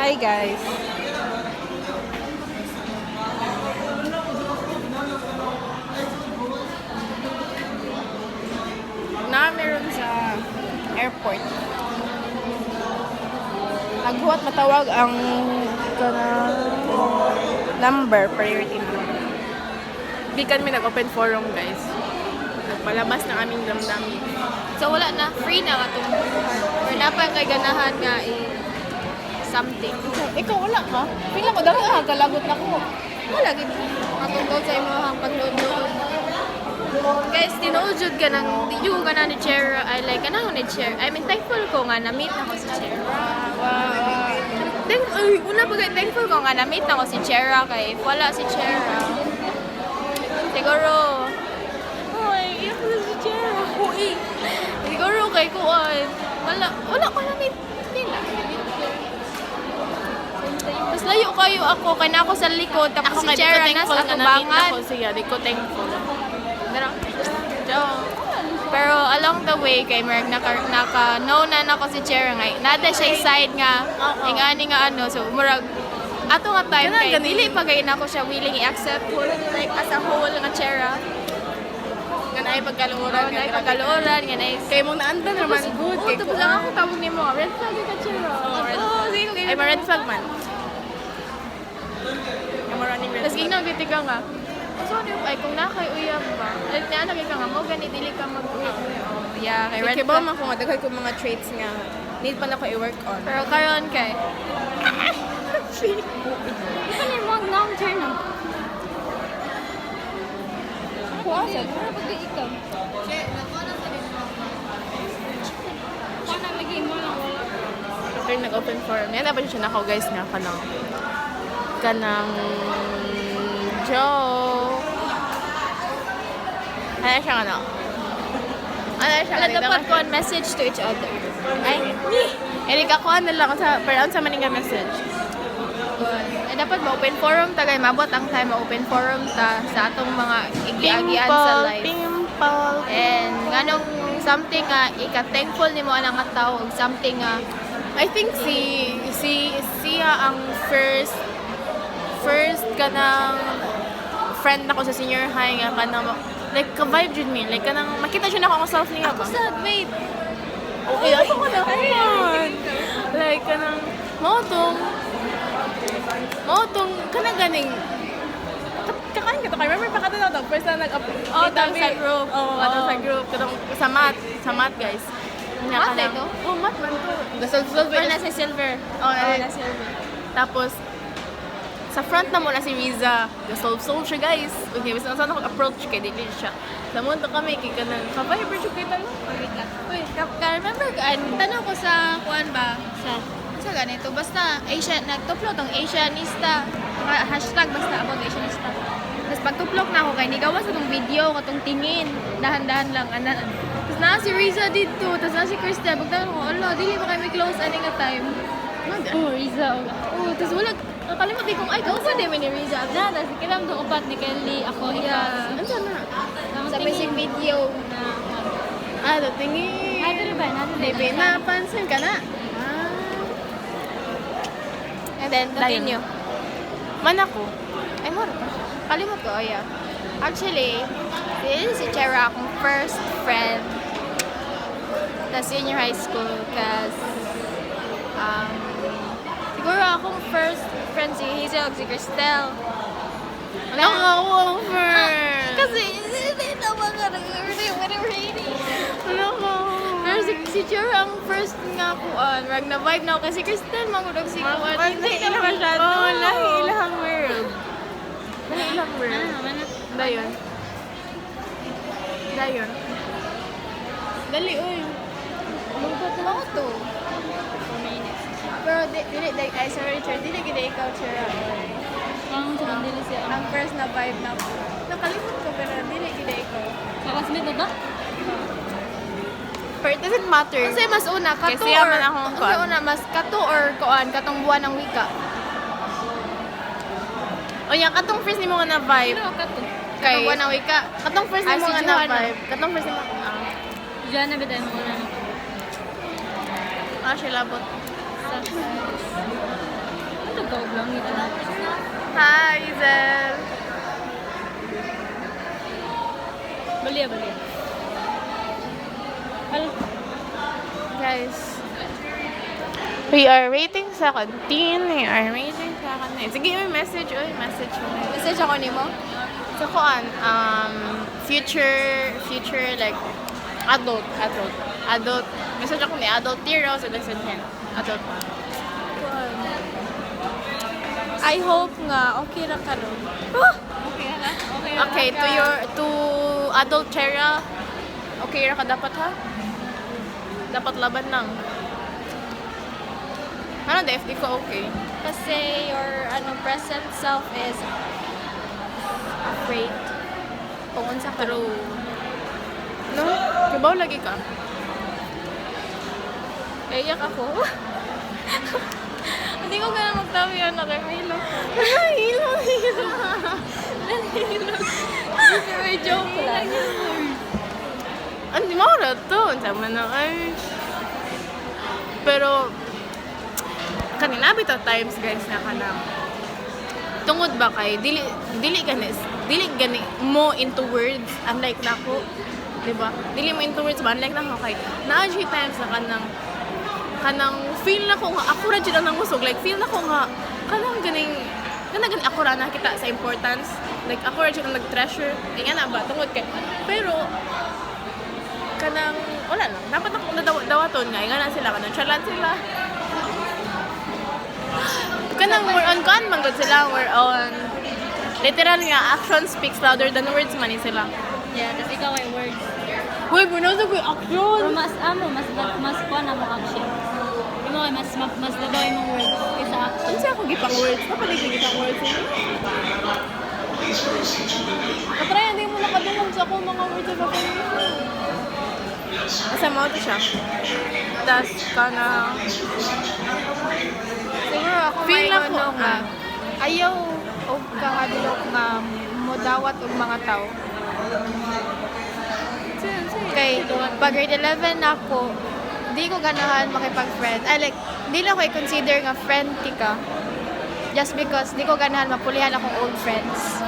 Hi guys. Na meron sa airport. Naghuwat matawag ang number, priority number. Bikan mi nag-open forum guys. Nagpalabas na aming damdamin. So wala na, free na katong or napay kay ganahan nga something. Ikaw wala ka? Pila ko dahil kalagot na ko. Wala gid matungkol sa imong pagload-load. Guys, tinuod ka nang yung ka na ni Chera. I like kanang ni Chera. I mean, thankful ko nga na-meet na ko si Chera. Wow. Una pa kay thankful ko nga na-meet na ko si Chera kay if wala si Chera. Siguro iyak na si Chera. Uy. Siguro kay kuan. Wala ko na-meet nila. Mas layo kayo ako kay na ako sa likod tapos si Chera nasa atubangan. Ako siya, di ko thankful. Pero along the way kay Merg naka-know na nako si Chera nga nada siya side nga ing ani nga ano so murag ato nga time kay dili pa kay nako siya willing i-accept like as a whole nga Chera Nga na ay pagkaluoran. nga ay pagkaluoran nga na Kay mong naandan naman good. Kay tapos lang ako tawag nimo red flag ka Chera sige Ay, ma-red flag man. Yung running red tapos flag. ginaw giti ka nga so ano ay kung nakay uyab ba like na lagi ka nga mo gani dili ka mag-uyab yeah kay red Kay ba flag man kung daghay ko mga traits nga need pa na ko i-work on. pero karon kay ito ni mo long term na Kuwasan. para pag ikaw lagi mo lang wala Okay, nag-open forum. Yan dapat siya nakaw guys nga kanang joke. Ano siya ano? Ano siya? Wala dapat ko message to each other. Ay, hindi ka kuha na lang sa parang sa maning message. Dapat ma-open forum tagay mabot ang time ma-open forum ta sa atong mga igiagian sa life. Pimple. And nganong something nga ika-thankful nimo anang nga tao ug something nga I think siya ang first kanang friend nako sa senior high nga kanang like ka-vibe jud me like kanang makita siya nako ang self niya ba. sad wait. Okay, ako ko naman. Like, kanang, mautong, kanang ganing, kakain ka to. Remember pa ka to, first na nag-upload. Sa group. Sa group. Kanang, sa math, guys. Math eh to? Oh, math man to. Gasol-gasol. Or nasa silver. Oh, na silver. Tapos, sa front na muna si Riza. Gasol-sol siya, guys. Okay, basta saan ako approach kay dili siya. Sa mundo kami, kay kanang, kaviber siya kita lang. Wait, remember tanong ko sa kuan ba? Sa ganito basta Asia nagtuplok tong Asianista hashtag basta about Asianista. Tapos pagtuplok na ako kay nigawas sa tong video katong tingin dahan-dahan lang ana. Tapos na si Riza dito, tapos na si Krista pagtanong ko, ala dili ba kami close ani nga time. Oh, Riza. Oh, tapos wala kalimot di kong ay kung pa din ni Riza. Na, tapos kilam tong upat ni Kelly ako ikaw. Ano na? Sa basic video na Tingin. Ay, ba? Maybe napansin ka na. And then, continue. Man ako. Ay, mura pa. Kalimot ko, yeah. Actually, this is si Chera akong first friend sa senior high school kasi siguro akong first friend si Hazel si Cristel. Naka-over. Kasi, hindi naman ka nag-ready. Pero si Chera ang first nga kuan, rag na vibe na ako kasi Cristel mangudog si kuan. Hindi na masyado. Oo, lahilahang world. Lahilahang world. Dayon. Dali, uy. Lugat na ako to. Pero dili ay sorry Chera, dili gid ikaw Chera. Ang sa dili siya. Ang first na vibe na ako. Nakalimot ko pero dili gid ikaw. Sa classmate na ba? But it doesn't matter. Kasi mas una kato Kasi or yaman akong kasi kuan. una mas kato or kuan katong buwan ng wika. O yan, katong first ni mo nga na vibe. Pero kato. Katong buwan ng wika. Katong first ni Ah, mo si nga na Johanna. vibe. Katong first ni mo. Diyan na biday mo na. Siya labot. Sa Hi, Zel. Bali. Alo. Guys, we are waiting sa canteen. Sige, may message. Message mo. Message ako ni mo. So, kuan, future, like, adult. Message ako ni adult hero, so lesson 10. Adult. I hope nga okay ra ka ron. Okay, to adult Tera, okay ra ka dapat ha? Dapat laban lang. Ano, di ko okay. Kasi your present self is afraid. Kung unsa ka ron. True. No? Kibaw lagi ka. Iyak ako. Hindi ko ganun magtawi yan. Nakahilo. Hilo. May joke lang. Hindi mo ra to. Sama na ay. Pero, kanina bitaw times guys na kanang tungod ba kay dili gani mo into words unlike nako, diba? Dili mo into words ba unlike nako kay naa jud times na kanang feel na ko nga ako ra jud ang nangusog, like feel na ko nga kanang ganing ako ra nakita sa importance, like ako ra jud ang nag-treasure nga na ba tungod kay pero kanang wala lang dapat ako dawaton nga na sila kanang chalan sila kanang we're on manggod sila, we're on literal nga action speaks louder than words man sila. Yeah, kasi ikaw ay words. Hoy, bunod ko yung action! Pero mas kuha na mo action. Yung mga mas dabaw yung words kaysa action. Ano siya ako gipang words? Kapalig yung gipang words yun? Kapra, hindi mo nakadungog sa akong mga words of affirmation. Asa mo ito siya? Das ka na... Siguro ako Feel may ako, ano nga. Ayaw o kahadlok nga modawat og mga tao. Kay pag grade 11 ako, di ko ganahan makipag-friend. Like, di lang ko i-consider nga friend tika. Just because di ko ganahan mapulihan akong old friends.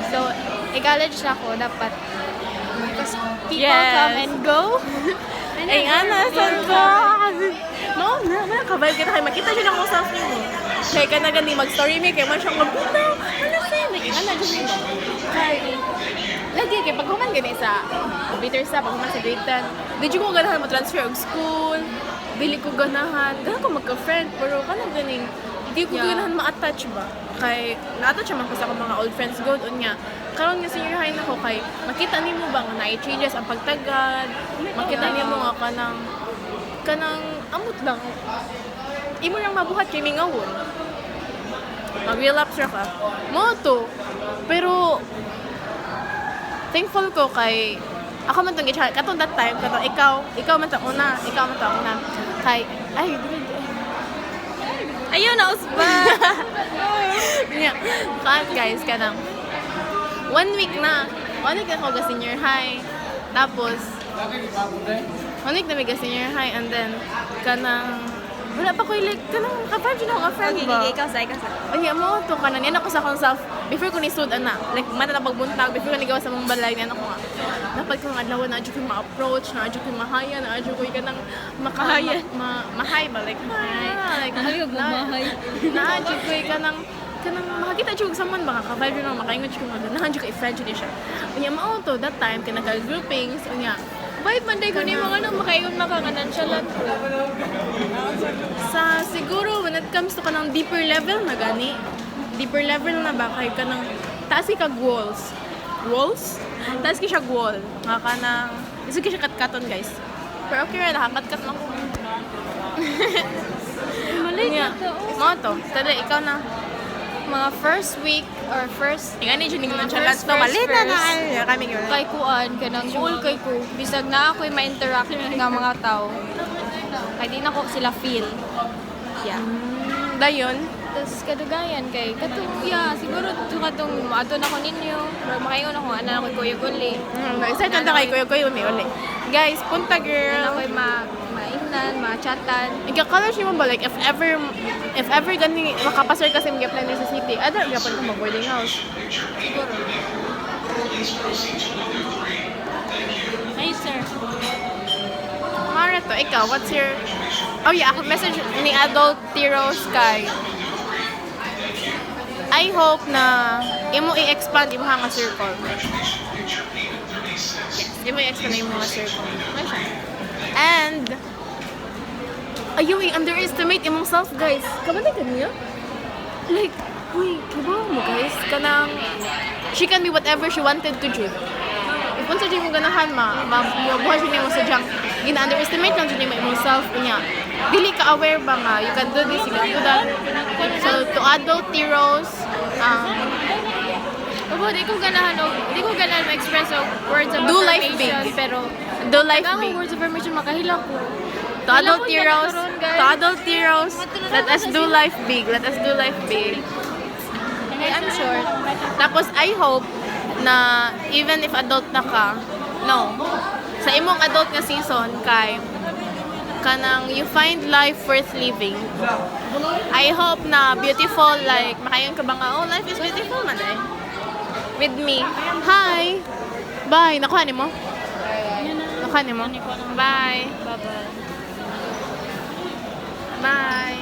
So, i-college na ako, dapat. Because people Yes. come and go. Ay, ana, saan ka? No, na, kabayad kita kayo. Makita dyan ako sa film mo. Kaya ka na gani mag-story me, kaya man siyang magbunta. Ano sa'yo? Ana, dyan mo. Kaya, lagi kay pag human gani sa computer sa pag human sa grade 10. Di ko ganahan mo-transfer og school. Dili ko ganahan. Ganahan ko magka-friend. Pero kanang ganing, di ko ganahan ma-attach ba? Kay, na-attach naman ko sa akong mga old friends good. Unya, karon nga senior high na ko kay, makita nimo ba nga na-changes ang pagtagad. Makita nimo nga kanang amot lang. Imo nang mabuhat kay mingawon. Mag-relapse ra ka. Mo to. Pero, thankful ko kay ako man tong gitsa katong that time ikaw man ta una kay ay Ayun na, usba! yeah. Guys kanang 1 week na ako ga senior high tapos 1 week na may ga senior high and then kanang wala pa ko like kanang kapag yun ako friend ba ikaw sa. ay mo to kanan yan ako sa akong self before ko ni sud ana like mata na pagbuntag before ko nigawa sa mong balay niyan ako nga dapat ko nga adlaw na adyo ko ma-approach na adyo ko mahaya na adyo ko kanang makahaya mahay ba like like Mahal yung bumahay. na adyo ko kanang makakita dyan sa man baka ka-vibe yun makaingot ko nga na adyo ko i-friend yun siya unya mao to that time kinaka-groupings unya Vibe man day ko ni mga makaingon makakanan siya lang. sa siguro when it comes to kanang deeper level na gani deeper level na ba kay kanang taas kag walls taas siya wall nga kanang isog siya katkaton guys pero okay ra nakakatkat lang Malay niya ka to. mo to tada ikaw na Mga first week or first ingani dyan yung Mga nonchalant first, to malita na first. ay kami yun kay kuan kanang cool kay ko bisag na ako'y ma-interact nga mga tao. Kay di na ko sila feel. Yeah. dayon Tapos kadugayan kay katong siguro katong ato na ko ninyo. Pero makaingon ako ana ako kuyog uli. excited na kay kuya may uli guys punta Ana girl ako'y ma-ingon teleponan, ma-chatan. Ika-college mo ba, like, if ever gani, makapasar kasi mga plan sa city, other gapon ko mag-boarding house. Siguro. Hi, sir. Mara to, ikaw, what's your... Oh yeah, ako message ni Adult Tiro Sky. I hope na imo i-expand imo nga circle. Yes, imo i-expand imo nga circle. May siya. And ayaw underestimate imong self, guys. Kabantay ka niya? Like, uy, kiba mo, guys? Kanang, she can be whatever she wanted to do. If kung sa mo ganahan, mabuhay siya mo sa junk, gina-underestimate lang siya mo imong self niya. Dili ka aware ba nga, you can do this, you can do that. So, to adult heroes, Di ko ganahan ma-express og words of Do life affirmation, big. pero do life ang big. words of affirmation makahila ko. To adult Wala ko heroes, ganun, guys. to adult heroes, let us do life big. Let us do life big. Okay, I'm sure. Tapos, I hope na even if adult na ka, no, sa imong adult nga season, kay kanang you find life worth living. I hope na beautiful, like, makayon ka ba nga, oh, life is beautiful man eh. With me. Hi! Bye! Nakuha ni mo? Nakuha ni mo? Bye! Bye-bye. Bye!